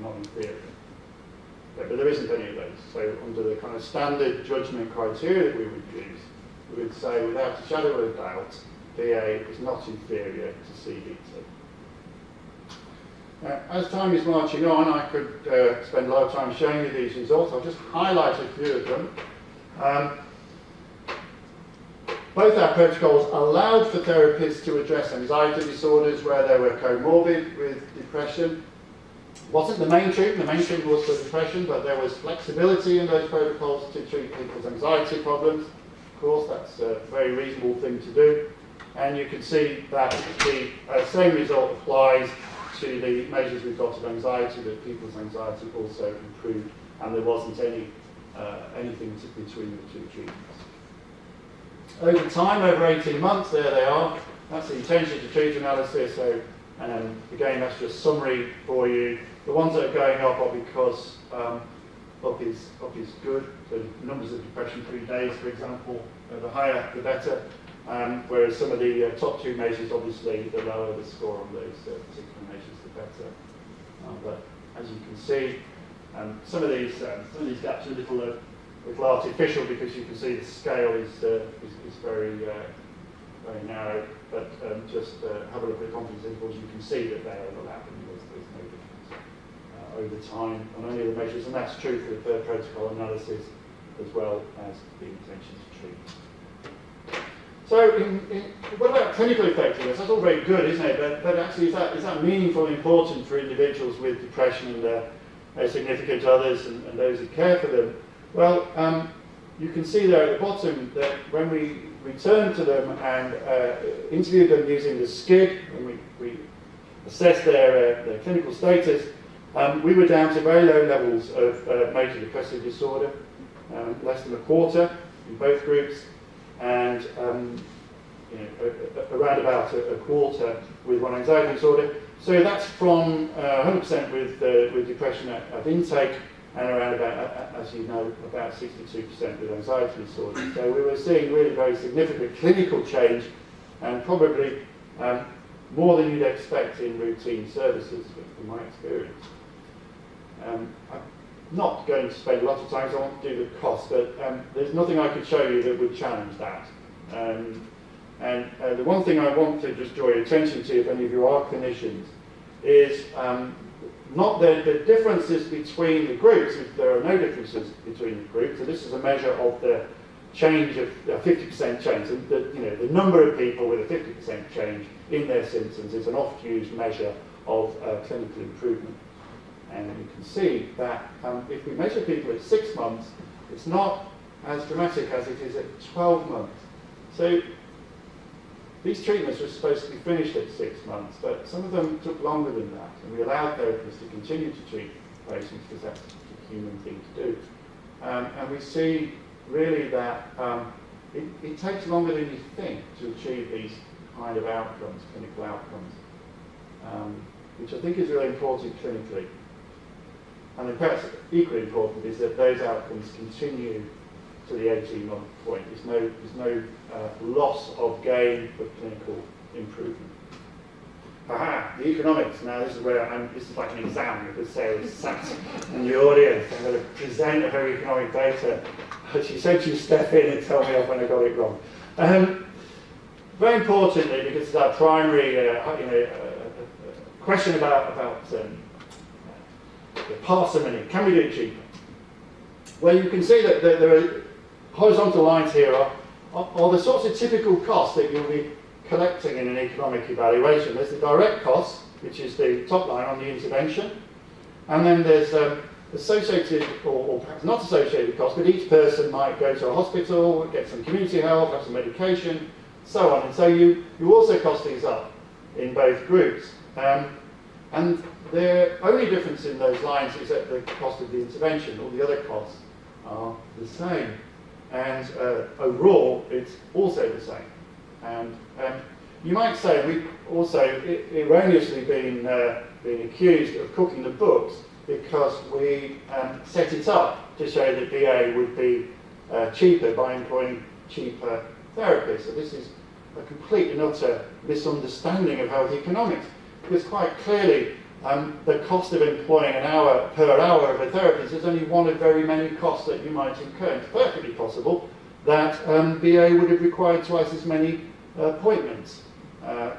not inferior. But there isn't any of those. So under the kind of standard judgment criteria that we would use, we would say without a shadow of a doubt, BA is not inferior to CBT. As time is marching on, I could spend a lot of time showing you these results. I'll just highlight a few of them. Both our protocols allowed for therapists to address anxiety disorders where they were comorbid with depression. Wasn't the main treatment. The main treatment was for depression, but there was flexibility in those protocols to treat people's anxiety problems. Of course, that's a very reasonable thing to do. And you can see that the same result applies to the measures we've got of anxiety, that people's anxiety also improved, and there wasn't anything between the two treatments. Over time, over 18 months, there they are. That's the intention to treat analysis. So, again, that's just summary for you. The ones that are going up are because up is good. So numbers of depression-free days, for example, the higher the better. Whereas some of the top two measures, obviously, the lower the score on those particular measures, the better. But as you can see, some of these gaps are a little artificial because you can see the scale is very very narrow. But just have a look at the confidence intervals. You can see that they overlap, and there's no difference over time on any of the measures, and that's true for the third protocol analysis as well as the intention to treat. So, what about clinical effectiveness? That's all very good, isn't it? But actually, is that meaningful and important for individuals with depression and their significant others and those who care for them? Well, you can see there at the bottom that when we returned to them and interviewed them using the SCID, and we assessed their clinical status, we were down to very low levels of major depressive disorder, less than a quarter in both groups, and around about a quarter with one anxiety disorder. So that's from 100% with depression at intake, and around about, as you know, about 62% with anxiety disorder. So we were seeing really very significant clinical change, and probably more than you'd expect in routine services, from my experience. I'm not going to spend a lot of time, because I want to do the cost, but there's nothing I could show you that would challenge that. And the one thing I want to just draw your attention to, if any of you are clinicians, is not the differences between the groups. There are no differences between the groups. So this is a measure of the change of 50% change. And the number of people with a 50% change in their symptoms is an oft-used measure of clinical improvement. And you can see that if we measure people at 6 months, it's not as dramatic as it is at 12 months. So these treatments were supposed to be finished at 6 months, but some of them took longer than that, and we allowed therapists to continue to treat patients because that's a human thing to do. And we see really that it takes longer than you think to achieve these kind of outcomes, clinical outcomes, which I think is really important clinically. And perhaps equally important is that those outcomes continue to the 18-month point. There's no loss of gain of clinical improvement. Aha, the economics. Now this is where this is like an exam because Sarah's sat in the audience. I'm going to present her economic data. She said she'd step in and tell me off when I got it wrong. Very importantly, because it's our primary question about the parsimony. Can we do it cheaper? Well, you can see that there are horizontal lines here are the sorts of typical costs that you'll be collecting in an economic evaluation. There's the direct cost, which is the top line on the intervention, and then there's associated or perhaps not associated costs, but each person might go to a hospital, get some community help, have some medication, so on. And so you also cost these up in both groups. And the only difference in those lines is that the cost of the intervention. All the other costs are the same. And overall, it's also the same. And you might say we've also erroneously been accused of cooking the books because we set it up to show that BA would be cheaper by employing cheaper therapists. So this is a complete and utter misunderstanding of health economics. Because quite clearly, the cost of employing an hour per hour of a therapist is only one of very many costs that you might incur. It's perfectly possible that BA would have required twice as many appointments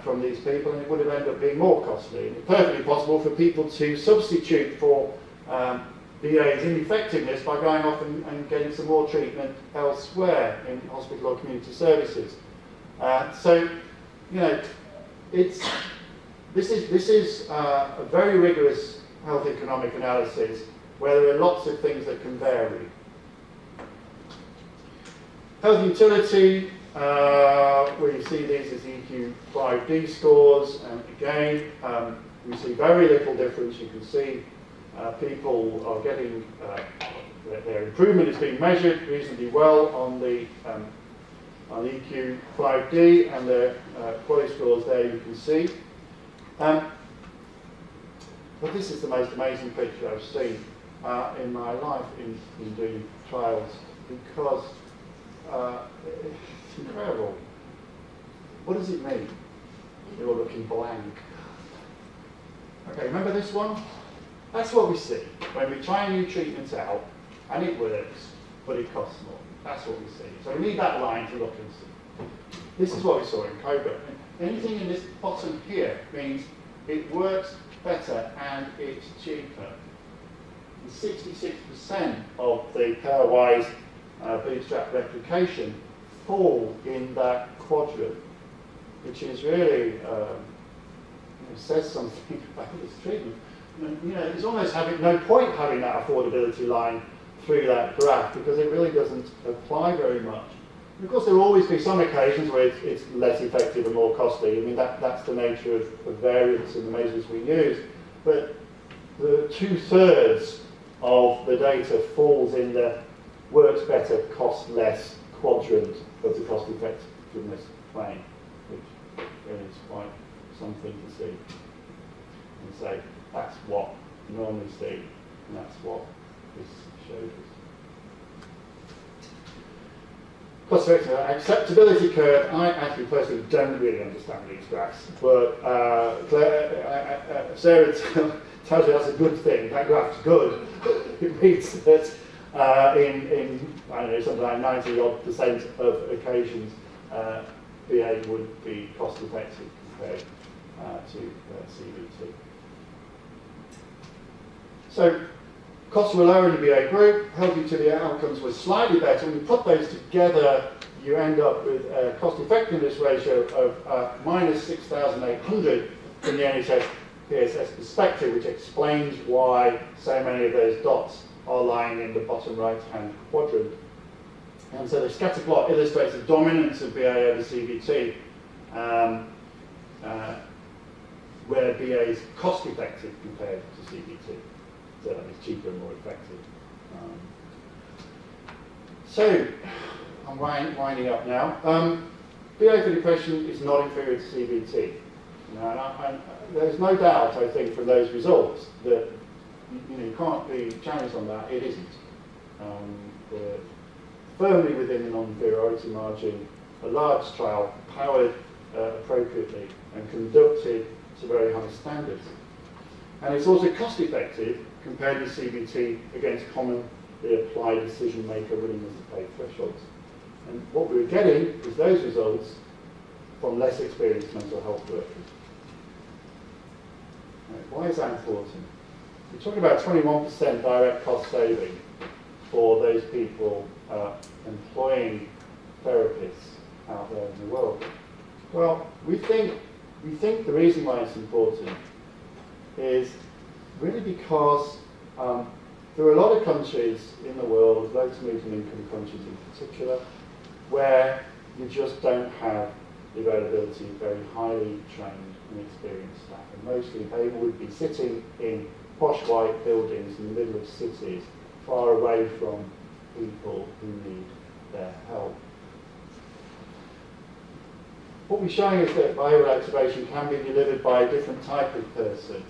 from these people, and it would have ended up being more costly. And it's perfectly possible for people to substitute for BA's ineffectiveness by going off and getting some more treatment elsewhere in hospital or community services. So, you know, this is a very rigorous health economic analysis where there are lots of things that can vary. Health utility, we see these as EQ5D scores, and again, we see very little difference. You can see people are getting, their improvement is being measured reasonably well on the EQ5D, and the quality scores there you can see. But this is the most amazing picture I've seen in my life in doing trials, because it's incredible. What does it mean? You're looking blank. Okay, remember this one? That's what we see when we try new treatments out, and it works, but it costs more. That's what we see. So we need that line to look and see. This is what we saw in COBRA. Anything in this bottom here means it works better and it's cheaper. 66% of the pairwise bootstrap replication fall in that quadrant, which is really says something about this treatment. It's almost no point having that affordability line through that graph, because it really doesn't apply very much. And of course, there will always be some occasions where it's less effective and more costly. I mean, that's the nature of variance in the measures we use. But the 2/3 of the data falls in the works better, cost less quadrant of the cost effectiveness plane, which really is quite something to see. And say, that's what you normally see, and that's what this shows us. Cost effective acceptability curve. I actually personally don't really understand these graphs, but Sarah tells me that's a good thing. That graph's good. It means that in I don't know, something like 90-odd% of occasions, BA would be cost effective compared to CBT. So costs were lower in the BA group, health utility outcomes were slightly better. When you put those together, you end up with a cost effectiveness ratio of minus 6,800 from the NHS PSS perspective, which explains why so many of those dots are lying in the bottom right-hand quadrant. And so the scatter plot illustrates the dominance of BA over CBT, where BA is cost effective compared to CBT. So that is cheaper and more effective. So, I'm winding up now. BA for depression is not inferior to CBT. There's no doubt, I think, from those results that you can't be challenged on that. It isn't. We're firmly within the non-inferiority margin. A large trial, powered appropriately and conducted to very high standards. And it's also cost effective compared with CBT against commonly applied decision maker willingness to pay thresholds. And what we were getting is those results from less experienced mental health workers. Right, why is that important? We're talking about 21% direct cost saving for those people employing therapists out there in the world. Well, we think the reason why it's important is really because there are a lot of countries in the world, low to medium income countries in particular, where you just don't have the availability of very highly trained and experienced staff. And mostly they would be sitting in posh white buildings in the middle of cities, far away from people who need their help. What we're showing is that behavioural activation can be delivered by a different type of person,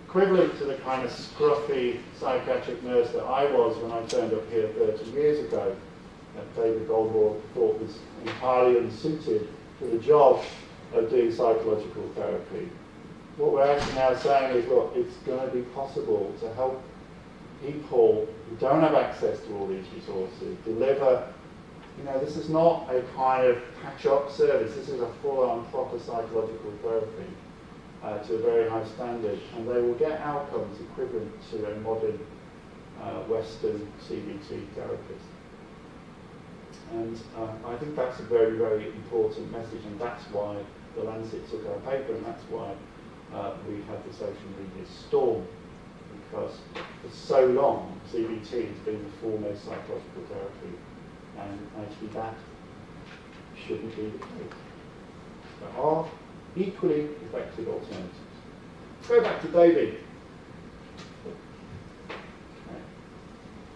equivalent to the kind of scruffy psychiatric nurse that I was when I turned up here 30 years ago, that David Goldwall thought was entirely unsuited to the job of doing psychological therapy. What we're actually now saying is, look, it's going to be possible to help people who don't have access to all these resources deliver. This is not a kind of patch-up service. This is a full-on proper psychological therapy to a very high standard, and they will get outcomes equivalent to a modern Western CBT therapist. And I think that's a very, very important message, and that's why the Lancet took our paper, and that's why we had the social media storm, because for so long CBT has been the foremost psychological therapy, and actually that shouldn't be the case. There are equally effective alternatives. Let's go back to David.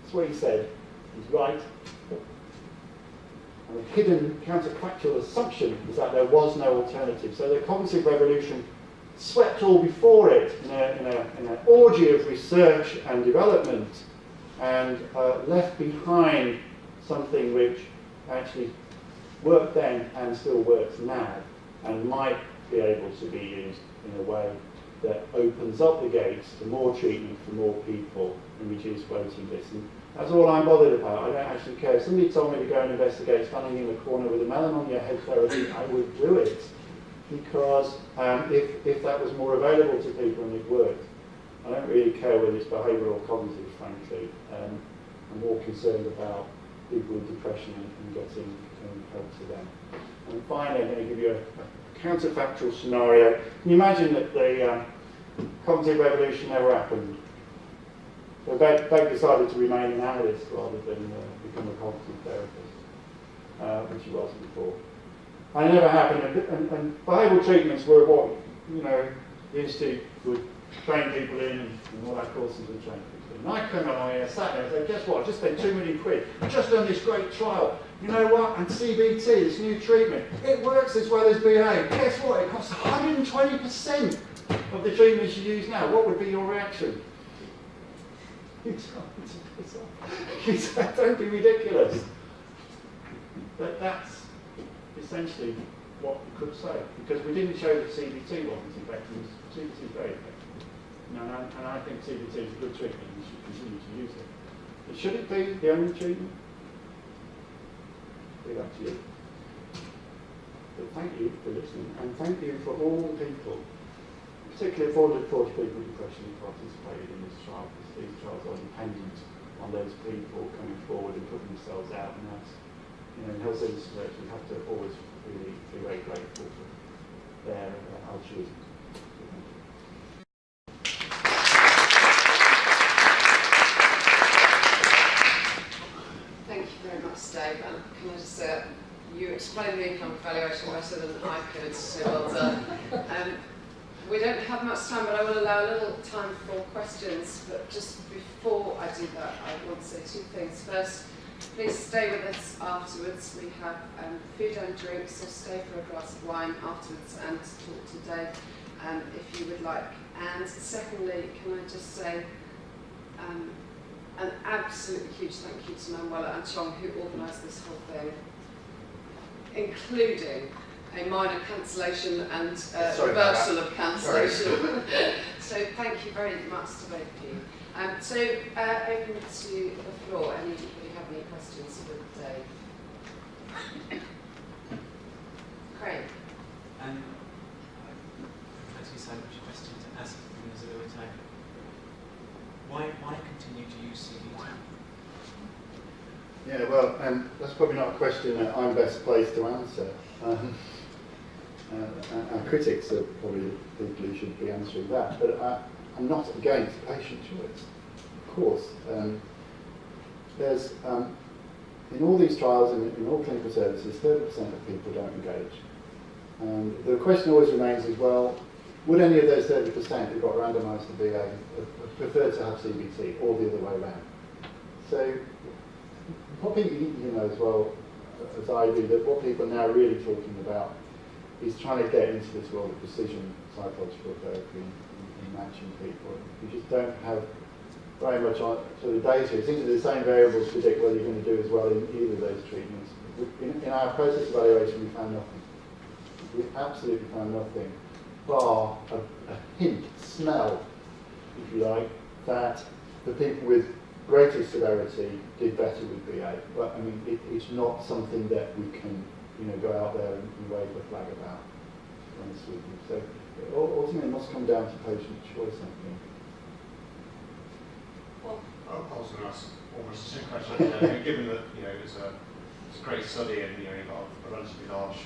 That's what he said. He's right. And the hidden counterfactual assumption is that there was no alternative. So the cognitive revolution swept all before it in an orgy of research and development, and left behind something which actually worked then and still works now, and might be able to be used in a way that opens up the gates to more treatment for more people and reduce waiting lists. And that's all I'm bothered about. I don't actually care. If somebody told me to go and investigate standing in the corner with a melon on your head therapy, I would do it, because if that was more available to people and it worked. I don't really care whether it's behavioural or cognitive, frankly. I'm more concerned about people with depression and getting help to them. And finally, I'm going to give you a counterfactual scenario. Can you imagine that the cognitive revolution never happened? So Beck decided to remain an analyst rather than become a cognitive therapist, which he wasn't before. And it never happened. And behavioural treatments were what, the Institute would train people in, and all our courses would train people in. And I come along here, sat there and said, guess what, I've just spent £2 million. I've just done this great trial. You know what? And CBT, this new treatment, it works as well as BA. Guess what? It costs 120% of the treatments you use now. What would be your reaction? Don't be ridiculous. But that's essentially what we could say, because we didn't show that CBT wasn't effective. CBT is very effective. And I think CBT is a good treatment and we should continue to use it. But should it be the only treatment? Leave that to you. But thank you for listening, and thank you for all the people, particularly 440 people with depression who participated in this trial, because these trials are dependent on those people coming forward and putting themselves out, and that's, in health research, we have to always really be very grateful for their altruism.
Thank you very much, Dave. And can I just say, you explained the income evaluation better than I could, so well done. We don't have much time, but I will allow a little time for questions. But just before I do that, I want to say two things. First, please stay with us afterwards. We have food and drink, so stay for a glass of wine afterwards and talk to Dave if you would like. And secondly, can I just say an absolutely huge thank you to Manuela and Chong, who organised this whole thing, including a minor cancellation and reversal of cancellation. So thank you very much to both of you. So open to the floor. Anybody have any questions for Dave? Craig.
Actually, so much a question to ask from the Zero time. Why continue to use CBT?
Yeah, well, that's probably not a question that I'm best placed to answer. Our critics are probably the people who should be answering that, but I'm not against patient choice, of course. There's, in all these trials, in all clinical services, 30% of people don't engage. And the question always remains is, well, would any of those 30% who got randomised to BA prefer to have CBT or the other way around? So, what people, as well as I do, that what people are now really talking about is trying to get into this world of precision psychological therapy and matching people. You just don't have very much on sort of data. It seems that the same variables predict whether you're going to do as well in either of those treatments. In our process evaluation, we found nothing. We absolutely found nothing, bar a hint, smell, if you like, that the people with greater severity did better with BA. But I mean, it's not something that we can, go out there and wave a flag about, to be honest with you. So ultimately, it must come down to patient choice, I think.
Well, I was going to ask almost the same question. Given that it's a great study and you've got a relatively large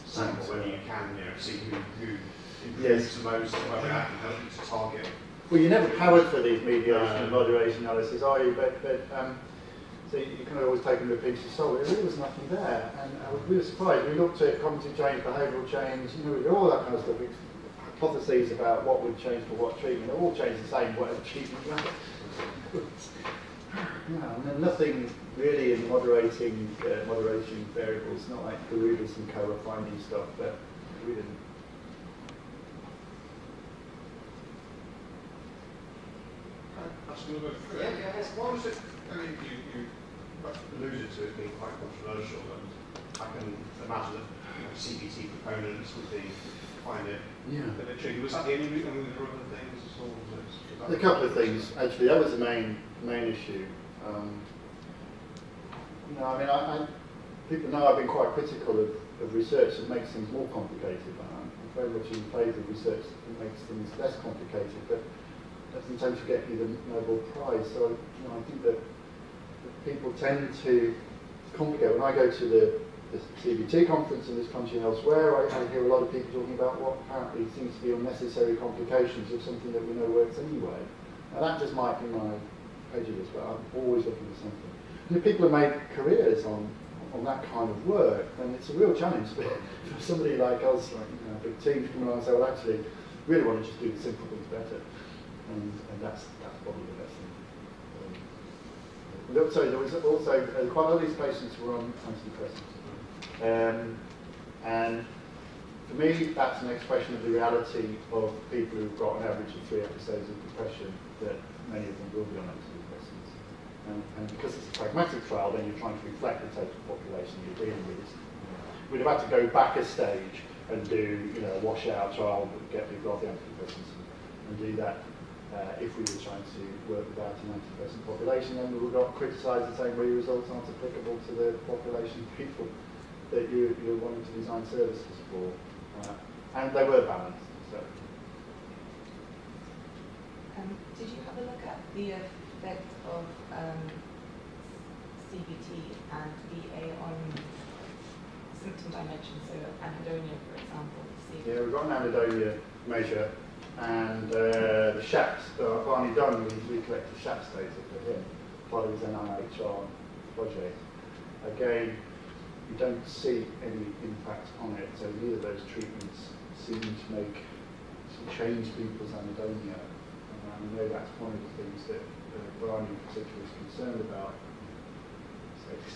sample, whether you can see who improves the most, and whether that can help you to target.
Well, you're never powered for these mediation and moderation analyses, are you? But So you kind of always take them with a pinch of salt. There really was nothing there, and we were surprised. We looked at cognitive change, behavioural change, you know, we did all that kind of stuff. Hypotheses about what would change for what treatment. They all changed the same, whatever treatment you had. Yeah, and then nothing really in moderation variables. Not like Garudas and co are finding stuff, but we didn't.
That's a little bit further.
Yeah, go ahead.
What was it? I mean, you alluded to it being quite controversial, and I can imagine that CBT proponents would be find it a bit tricky. Was that the only reason? I mean, there were other things as well?
A couple of things, actually. That was the main issue. You know, I mean, people know I've been quite critical of research that makes things more complicated. I'm very much in favour of research that makes things less complicated, but doesn't tend to get you the Nobel Prize. So, you know, I think that people tend to complicate. When I go to the CBT conference in this country and elsewhere, I hear a lot of people talking about what apparently seems to be unnecessary complications of something that we know works anyway. Now that just might be my prejudice, but I'm always looking for something. And if people have made careers on that kind of work, then it's a real challenge for somebody like us, like, you know, a big team, to come along and say, well, actually, really want to just do the simple things better. And that's probably the best thing. So there was also quite a lot of these patients were on antidepressants. And for me, that's an expression of the reality of people who've got an average of 3 episodes of depression, that many of them will be on antidepressants. And because it's a pragmatic trial, then you're trying to reflect the total population you're dealing with. We'd have had to go back a stage and do, you know, a washout trial, get people off the antidepressants and do that. If we were trying to work without an antidepressant population, then we would not criticise the same way results aren't applicable to the population of people that you're wanting to design services for. And they were balanced. So.
Did you have a look at the effect of CBT and BA on symptom dimension, so anhedonia, for example?
Yeah, we've got an anhedonia measure. And the SHAPS, Barney Dunn, we collected SHAPS data for him, part of his NIHR project. Again, you don't see any impact on it, so neither of those treatments seem to change people's anhedonia. And I know that's one of the things that Barney in particular is concerned about. So it's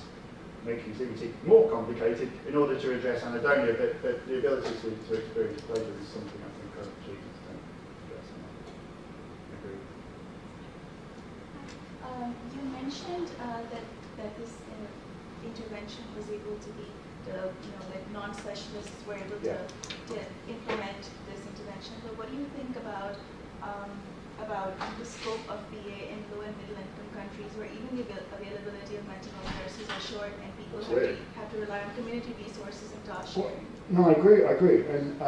making CBT more complicated in order to address anhedonia, but the ability to experience pleasure is something I think other treatments don't address. Agree.
You mentioned that this intervention was able to be, like non-specialists were able to implement this intervention. But what do you think about the scope of BA in low and middle income countries, where even the availability of mental health nurses are short and people have to rely on community resources and task sharing?
No, I agree, and I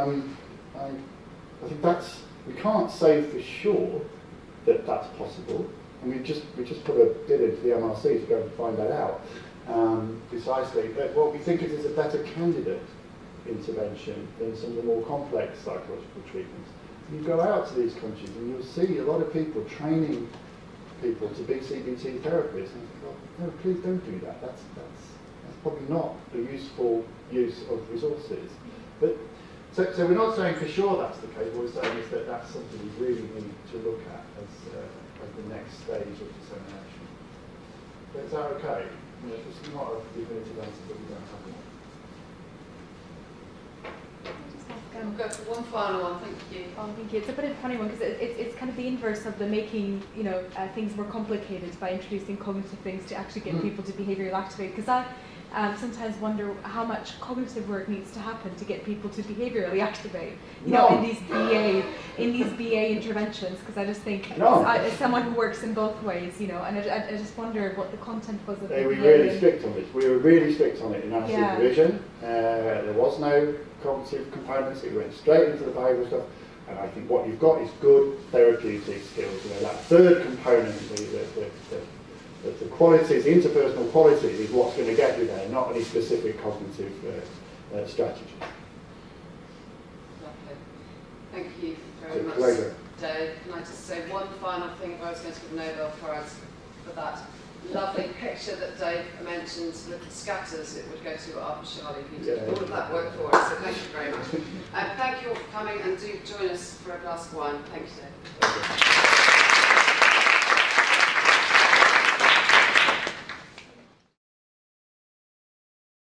think we can't say for sure that that's possible, and we just put a bid into the MRC to go and find that out precisely. But what we think is a better candidate intervention than some of the more complex psychological treatments. You go out to these countries and you'll see a lot of people training people to be CBT therapists, and think, oh, no, please don't do that. That's probably not a useful use of resources. But so we're not saying for sure that's the case. What we're saying is that that's something we really need to look at as the next stage of dissemination. But is that okay? You know, it's not a definitive answer, but we don't have one.
We'll go for one final one, thank you.
Thank you. It's a bit of a funny one because it's kind of the inverse of the making things more complicated by introducing cognitive things to actually get people to behavioural activate. Because I sometimes wonder how much cognitive work needs to happen to get people to behaviourally activate. In these BA interventions. Because I just think as someone who works in both ways, and I just wonder what the content was of
they
the
were
BA.
really strict on this. We were really strict on it in our supervision. There was no cognitive components. It went straight into the behavioural stuff. And I think what you've got is good therapeutic skills. That third component, the qualities, the interpersonal qualities, is what's going to get you there, not any specific cognitive strategy.
Lovely. Thank you very
It's a
much,
pleasure.
Dave. Can I just say one final thing? If I was going to give a Nobel Prize for that lovely picture that Dave mentioned with the scatters, it would go to Arthur Charlie, who did
Yeah.
all of that work for us. So thank you very much. Thank you all for coming, and do join us for a glass of wine. Thank you, Dave.
Okay.